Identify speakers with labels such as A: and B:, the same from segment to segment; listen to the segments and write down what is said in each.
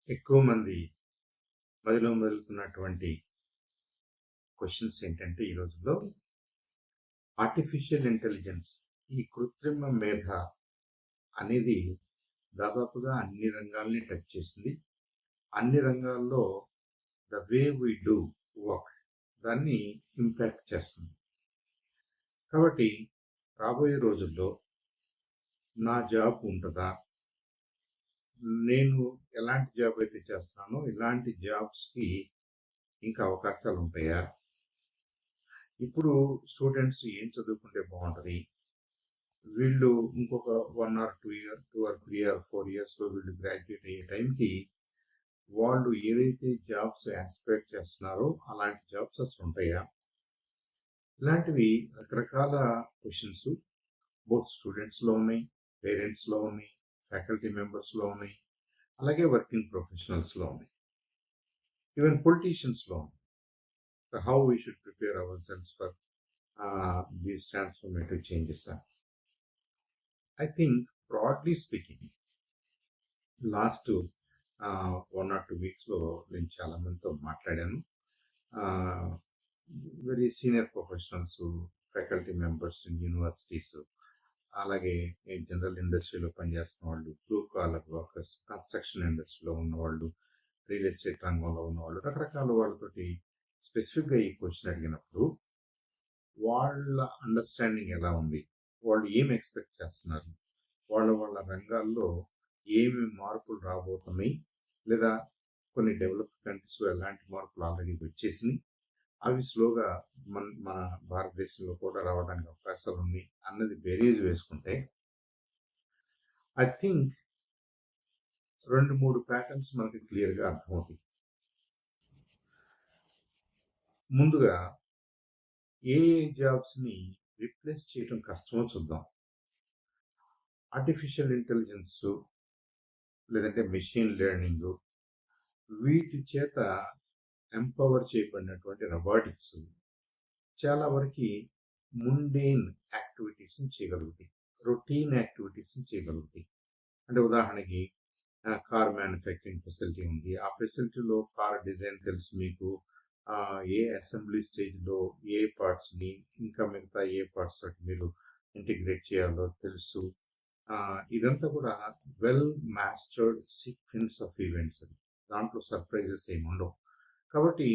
A: ఎక్కువ మంది మదిలో మెదులుతున్నటువంటి క్వశ్చన్స్ ఏంటంటే ఈ రోజుల్లో ఆర్టిఫిషియల్ ఇంటెలిజెన్స్, ఈ కృత్రిమ మేధ అనేది దాదాపుగా అన్ని రంగాల్ని టచ్ చేసింది. అన్ని రంగాల్లో the way we do work దాన్ని ఇంపాక్ట్ చేస్తుంది. కాబట్టి రాబోయే రోజుల్లో నా జాబ్ ఉంటుందా, నేను ఎలాంటి జాబ్ అయితే చేస్తున్నానో ఇలాంటి జాబ్స్కి ఇంకా అవకాశాలు ఉంటాయా, ఇప్పుడు స్టూడెంట్స్ ఏం చదువుకుంటే బాగుంటుంది, వీళ్ళు ఇంకొక 1 or 2 or 3 or 4 ఇయర్స్లో వీళ్ళు గ్రాడ్యుయేట్ అయ్యే టైంకి వాళ్ళు ఏదైతే జాబ్స్ యాస్పిరేట్ చేస్తున్నారో అలాంటి జాబ్స్ అసలు ఉంటాయా, ఇలాంటివి రకరకాల క్వశ్చన్స్ బోత్ స్టూడెంట్స్లో ఉన్నాయి, పేరెంట్స్లో ఉన్నాయి, ఫ్యాకల్టీ మెంబర్స్లో ఉన్నాయి, అలాగే వర్కింగ్ ప్రొఫెషనల్స్లో ఉన్నాయి, ఈవెన్ పొలిటీషియన్స్లో ఉన్నాయి. How we should prepare our cells for these transformative changes. I think, broadly speaking, last 1 or 2 వీక్స్లో నేను చాలా మందితో మాట్లాడాను. Very senior professionals, faculty members in universities, అలాగే జనరల్ ఇండస్ట్రీలో పనిచేస్తున్న వాళ్ళు, బ్లూ కాలర్ వర్కర్స్, కన్స్ట్రక్షన్ ఇండస్ట్రీలో ఉన్నవాళ్ళు, రియల్ ఎస్టేట్ రంగంలో ఉన్నవాళ్ళు, రకరకాల వాళ్ళతోటి స్పెసిఫిక్గా ఈ క్వశ్చన్ అడిగినప్పుడు వాళ్ళ అండర్స్టాండింగ్ ఎలా ఉంది, వాళ్ళు ఏం ఎక్స్పెక్ట్ చేస్తున్నారు, వాళ్ళ రంగాల్లో ఏమి మార్పులు రాబోతున్నాయి, లేదా కొన్ని డెవలప్డ్ కంట్రీస్లో ఎలాంటి మార్పులు ఆల్రెడీ వచ్చేసినాయి, అవి స్లోగా మన భారతదేశంలో కూడా రావడానికి అవకాశాలు ఉన్నాయి అన్నది బేరీజ్ వేసుకుంటే ఐ థింక్ 2-3 ప్యాటర్న్స్ మనకి క్లియర్గా అర్థమవుతాయి. ముందుగా ఏ జాబ్స్ని రిప్లేస్ చేయడం కష్టమో చూద్దాం. ఆర్టిఫిషియల్ ఇంటెలిజెన్స్ లేదంటే మెషిన్ లెర్నింగ్, వీటి చేత ఎంపవర్ చేయబడినటువంటి రోబోటిక్స్ చాలా వరకు ముండేన్ యాక్టివిటీస్ని చేయగలుగుతాయి, రొటీన్ యాక్టివిటీస్ని చేయగలుగుతాయి. అంటే ఉదాహరణకి కార్ మ్యానుఫ్యాక్చరింగ్ ఫెసిలిటీ ఉంది, ఆ ఫెసిలిటీలో కార్ డిజైన్ తెలుసు మీకు, ఏ అసెంబ్లీ స్టేజ్లో ఏ పార్ట్స్ని ఇంకా మిగతా ఏ పార్ట్స్ తోటి మీరు ఇంటిగ్రేట్ చేయాలో తెలుసు. ఇదంతా కూడా well mastered sequence of events, దాంట్లో సర్ప్రైజెస్ ఏమి ఉండవు. కాబట్టి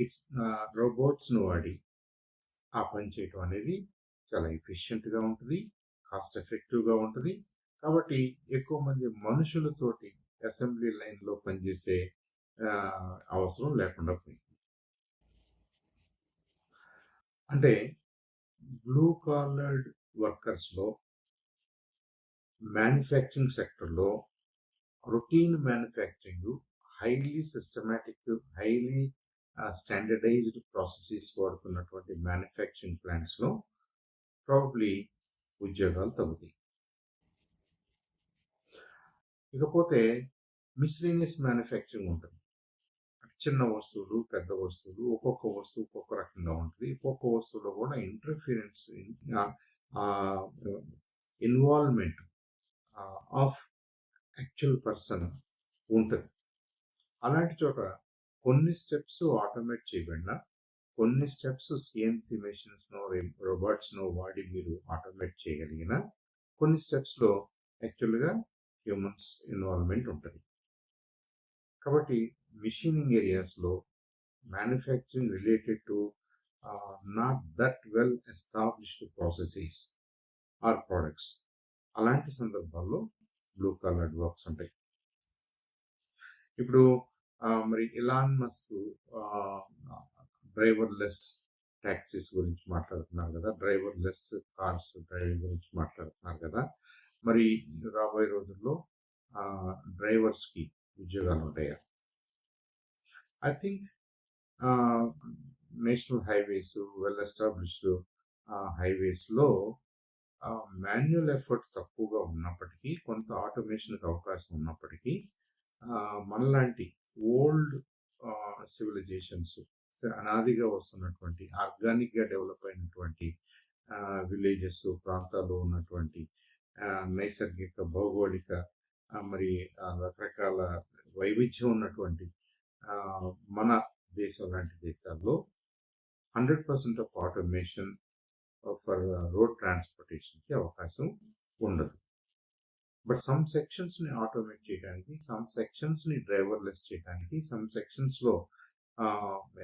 A: ఇట్స్ రోబోట్స్ను వాడి ఆ పని చేయటం అనేది చాలా ఎఫిషియెంట్గా ఉంటుంది, కాస్ట్ ఎఫెక్టివ్గా ఉంటుంది. కాబట్టి ఎక్కువ మంది మనుషులతోటి అసెంబ్లీ లైన్లో పనిచేసే అవసరం లేకుండా పోయింది. అంటే బ్లూ కాలర్డ్ వర్కర్స్లో, మ్యానుఫ్యాక్చరింగ్ సెక్టర్లో, routine manufacturing, highly systematic, highly standardised processes వాడుతున్నటువంటి మ్యానుఫ్యాక్చరింగ్ ప్లాంట్స్లో ప్రాబబ్లీ ఉద్యోగాలు తగ్గుతాయి. ఇకపోతే మిస్లీనియస్ మ్యానుఫ్యాక్చరింగ్ ఉంటుంది. చిన్న వస్తువులు, పెద్ద వస్తువులు, ఒక్కొక్క వస్తువు ఒక్కొక్క రకంగా ఉంటుంది. ఒక్కొక్క వస్తువులో కూడా interference, involvement of actual person ఉంటుంది. అలాంటి చోట కొన్ని స్టెప్స్ ఆటోమేట్ చేయబడినా, కొన్ని స్టెప్స్ సిఎన్సి మెషిన్స్నో రోబోట్స్నో వాడి మీరు ఆటోమేట్ చేయగలిగిన, కొన్ని స్టెప్స్లో యాక్చువల్గా హ్యూమన్స్ ఇన్వాల్వ్మెంట్ ఉంటుంది. కాబట్టి మిషనింగ్ ఏరియాస్లో, manufacturing related to not that well established processes or products, అలాంటి సందర్భాల్లో బ్లూ కలర్డ్ వర్క్స్ ఉంటాయి. ఇప్పుడు మరి ఎలాన్ మస్క్ డ్రైవర్లెస్ ట్యాక్సీస్ గురించి మాట్లాడుతున్నారు కదా, డ్రైవర్లెస్ కార్స్ డ్రైవింగ్ గురించి మాట్లాడుతున్నారు కదా. మరి రాబోయే రోజుల్లో డ్రైవర్స్కి ఉద్యోగాలు ఉంటాయా? I think national highways, well established హైవేస్లో మాన్యువల్ ఎఫర్ట్ తక్కువగా ఉన్నప్పటికీ, కొంత ఆటోమేషన్కి అవకాశం ఉన్నప్పటికీ, మనలాంటి ఓల్డ్ సివిలైజేషన్స్, అనాదిగా వస్తున్నటువంటి ఆర్గానిక్గా డెవలప్ అయినటువంటి విలేజెస్, ప్రాంతాల్లో ఉన్నటువంటి నైసర్గిక, భౌగోళిక, మరి రకరకాల వైవిధ్యం ఉన్నటువంటి మన దేశం లాంటి దేశాల్లో 100% ఆఫ్ ఆటోమేషన్ ఫర్ రోడ్ ట్రాన్స్‌పోర్టేషన్‌కి అవకాశం ఉండదు. బట్ సమ్ సెక్షన్స్‌ని ఆటోమేట్ చేయడానికి, సమ్ సెక్షన్స్‌ని డ్రైవర్‌లెస్ చేయడానికి, సమ్ సెక్షన్స్‌లో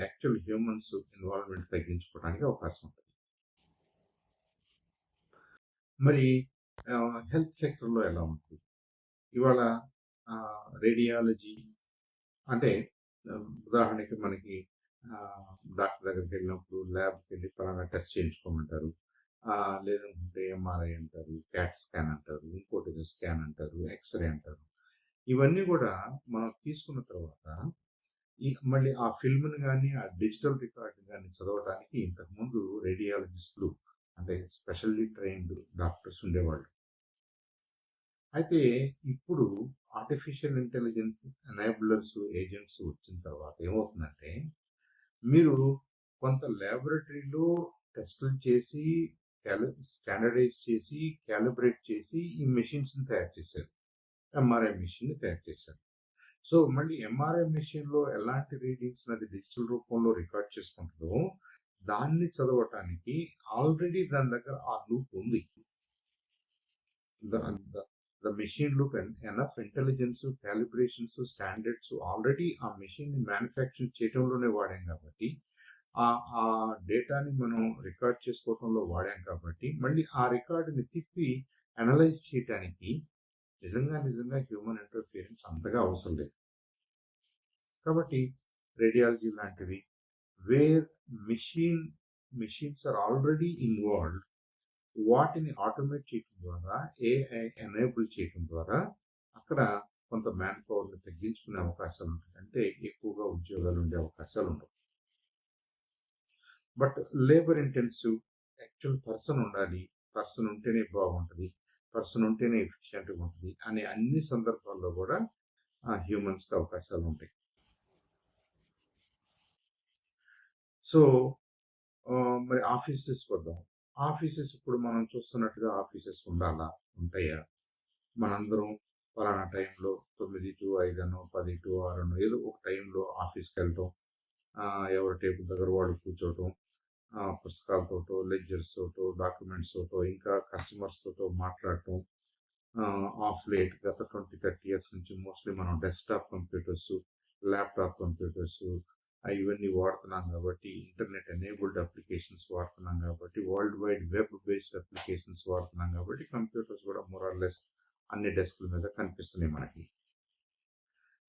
A: యాక్చువల్ హ్యూమన్స్ ఇన్వాల్వ్‌మెంట్ తగ్గించుకోవడానికి అవకాశం ఉంటుంది. మరి హెల్త్ సెక్టర్‌లో ఎలా ఉంటుంది? ఇవాళ రేడియాలజీ అంటే ఉదాహరణకి మనకి డాక్టర్ దగ్గరికి వెళ్ళినప్పుడు ల్యాబ్కి వెళ్ళి పలానా టెస్ట్ చేయించుకోమంటారు. లేదంటే ఎంఆర్ఐ అంటారు, క్యాట్ స్కాన్ అంటారు, ఇంకోటి ఏదో స్కాన్ అంటారు, ఎక్స్‌రే అంటారు. ఇవన్నీ కూడా మనం తీసుకున్న తర్వాత మళ్ళీ ఆ ఫిల్మ్‌ని గాని, ఆ డిజిటల్ రికార్డ్‌ని గాని చదవడానికి ఇంతకుముందు రేడియాలజిస్టులు అంటే స్పెషల్లీ ట్రైన్డ్ డాక్టర్స్ ఉండేవాళ్ళు. అయితే ఇప్పుడు ఆర్టిఫిషియల్ ఇంటెలిజెన్స్ ఎనేబులర్స్, ఏజెంట్స్ వచ్చిన తర్వాత ఏమవుతుందంటే, మీరు కొంత ల్యాబొరేటరీలో టెస్టులు చేసి, స్టాండర్డైజ్ చేసి, కాలిబ్రేట్ చేసి ఈ మెషిన్స్‌ని తయారు చేశారు. ఎంఆర్ఐ మెషిన్‌ని తయారు చేశారు. సో, మళ్ళీ ఎంఆర్ఐ మెషిన్‌లో ఎలాంటి రీడింగ్స్‌ని అది డిజిటల్ రూపంలో రికార్డ్ చేసుకుంటుందో, దాన్ని చదవటానికి ఆల్రెడీ దాని దగ్గర ఆ లూప్ ఉంది. the, the, the machine loop and enough intelligence, calibrations, standards already ఆ మెషిన్ ని మ్యానుఫ్యాక్చర్ చేయడంలోనే వాడాం కాబట్టి ఆ డేటాని మనం రికార్డ్ చేసుకోవడంలో వాడాం కాబట్టి మళ్ళీ ఆ రికార్డుని తిప్పి అనలైజ్ చేయడానికి నిజంగా హ్యూమన్ ఇంటర్ఫియరెన్స్ అంతగా అవసరం లేదు. కాబట్టి రేడియాలజీ లాంటివి where machines are already involved, వాటిని ఆటోమేట్ చేయడం ద్వారా, ఏఐ ఎనేబుల్ చేయడం ద్వారా అక్కడ కొంత మ్యాన్ పవర్ని తగ్గించుకునే అవకాశాలు ఉంటాయి. అంటే ఎక్కువగా ఉద్యోగాలు ఉండే అవకాశాలు ఉండవు. But labour intensive actual person ఉండాలి, పర్సన్ ఉంటేనే బాగుంటుంది, పర్సన్ ఉంటేనే ఎఫిషియెంట్గా ఉంటుంది అనే అన్ని సందర్భాల్లో కూడా హ్యూమన్స్కి అవకాశాలు ఉంటాయి. సో మరి ఆఫీసెస్కి వద్దాం. ఆఫీసెస్ ఇప్పుడు మనం చూస్తున్నట్టుగా ఆఫీసెస్ ఉండాలా, ఉంటాయా? మనందరం పలానా టైంలో 9 to 5 అనో 10 to 6 అనో ఏదో ఒక టైంలో ఆఫీస్కి వెళ్ళటం, ఎవరి టేబుల్ దగ్గర వాళ్ళు కూర్చోవటం, పుస్తకాలతోటో, లెడ్జర్స్ తోటో, డాక్యుమెంట్స్ తోటో, ఇంకా కస్టమర్స్ తోటో మాట్లాడటం. ఆఫ్ లేట్ గత 20-30 ఇయర్స్ నుంచి మోస్ట్లీ మనం డెస్క్టాప్ కంప్యూటర్స్, ల్యాప్టాప్ కంప్యూటర్స్ ఇవన్నీ వాడుతున్నాం కాబట్టి, ఇంటర్నెట్ ఎనేబుల్డ్ అప్లికేషన్స్ వాడుతున్నాం కాబట్టి, world wide web based applications వాడుతున్నాం కాబట్టి, కంప్యూటర్స్ కూడా మోరార్లెస్ అన్ని డెస్క్ల మీద కనిపిస్తున్నాయి మనకి.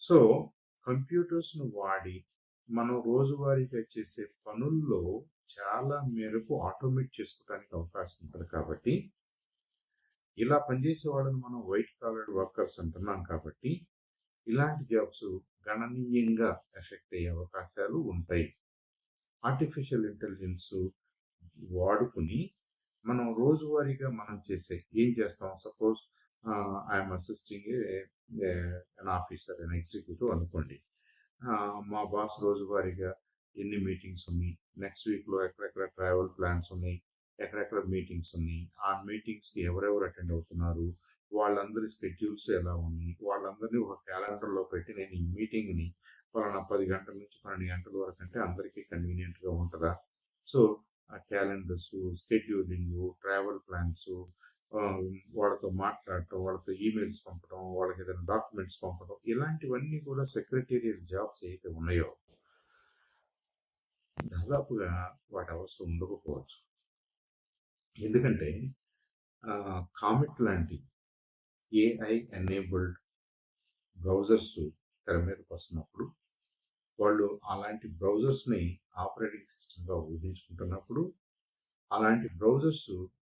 A: సో కంప్యూటర్స్ను వాడి మనం రోజువారీగా చేసే పనుల్లో చాలా మేరకు ఆటోమేట్ చేసుకోవడానికి అవకాశం ఉంటుంది కాబట్టి, ఇలా పనిచేసే వాళ్ళని మనం వైట్ కాలర్ వర్కర్స్ అంటున్నాం కాబట్టి, ఇలాంటి జాబ్స్ గణనీయంగా ఎఫెక్ట్ అయ్యే అవకాశాలు ఉంటాయి. ఆర్టిఫిషియల్ ఇంటెలిజెన్స్ వాడుకుని మనం రోజువారీగా మనం ఏం చేస్తాం? Suppose I'm assisting an officer, an executive అనుకోండి. మా బాస్ రోజువారీగా ఎన్ని మీటింగ్స్ ఉన్నాయి, నెక్స్ట్ వీక్లో ఎక్కడెక్కడ ట్రావెల్ ప్లాన్స్ ఉన్నాయి, ఎక్కడెక్కడ మీటింగ్స్ ఉన్నాయి, ఆ మీటింగ్స్కి ఎవరెవరు అటెండ్ అవుతున్నారు, వాళ్ళందరి స్కెడ్యూల్స్ ఎలా ఉన్నాయి, వాళ్ళందరినీ ఒక క్యాలెండర్లో పెట్టి నేను ఈ మీటింగ్ని పలానా 10 గంటల నుంచి 12 గంటల వరకు అంటే అందరికీ కన్వీనియంట్గా ఉంటుందా? సో ఆ క్యాలెండర్స్, స్కెడ్యూలింగ్, ట్రావెల్ ప్లాన్స్, వాళ్ళతో మాట్లాడటం, వాళ్ళతో ఈమెయిల్స్ పంపడం, వాళ్ళకి ఏదైనా డాక్యుమెంట్స్ పంపడం, ఇలాంటివన్నీ కూడా సెక్రటేరియల్ జాబ్స్ ఏవైతే ఉన్నాయో దాదాపుగా వాటి అవసరం ఉండకపోవచ్చు. ఎందుకంటే కామెట్ లాంటి ఏఐ ఎనేబుల్డ్ బ్రౌజర్స్ తెర మీదకి వస్తున్నప్పుడు, వాళ్ళు అలాంటి బ్రౌజర్స్ని ఆపరేటింగ్ సిస్టమ్గా ఊహించుకుంటున్నప్పుడు, అలాంటి బ్రౌజర్స్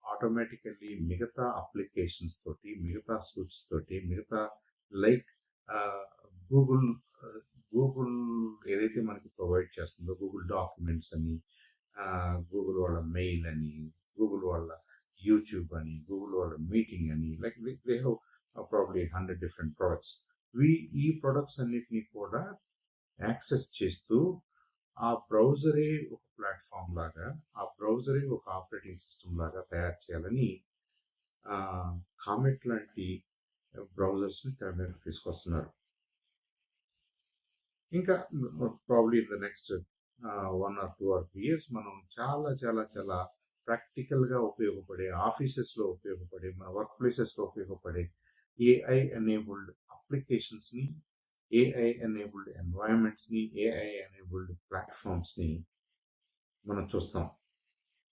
A: ఆటోమేటికల్లీ మిగతా అప్లికేషన్స్ తోటి, మిగతా సూట్స్ తోటి, మిగతా లైక్ గూగుల్ గూగుల్ ఏదైతే మనకి ప్రొవైడ్ చేస్తుందో, గూగుల్ డాక్యుమెంట్స్ అని, గూగుల్ వాళ్ళ మెయిల్ అని, గూగుల్ వాళ్ళ యూట్యూబ్ అని, గూగుల్ వాళ్ళ మీటింగ్ అని, like they have probably 100 different products. ఈ ప్రొడక్ట్స్ అన్నిటినీ కూడా యాక్సెస్ చేస్తూ ఆ బ్రౌజరే ఒక ప్లాట్ఫామ్ లాగా, ఆ బ్రౌజరే ఒక ఆపరేటింగ్ సిస్టమ్ లాగా తయారు చేయాలని కామెట్ లాంటి బ్రౌజర్స్ని తెర మీద తీసుకొస్తున్నారు. ఇంకా probably in the next 1 or 2 or 3 years మనం చాలా చాలా చాలా ప్రాక్టికల్‌గా ఉపయోగపడే, ఆఫీసెస్‌లో ఉపయోగపడే, మన వర్క్ ప్లేసెస్‌లో ఉపయోగపడే ఏఐ ఎనేబుల్డ్ అప్లికేషన్స్‌ని, ఏఐ ఎనేబుల్డ్ ఎన్వైర్న్మెంట్స్‌ని, ఏఐ ఎనేబుల్డ్ ప్లాట్‌ఫార్మ్స్‌ని మనం చూస్తాం.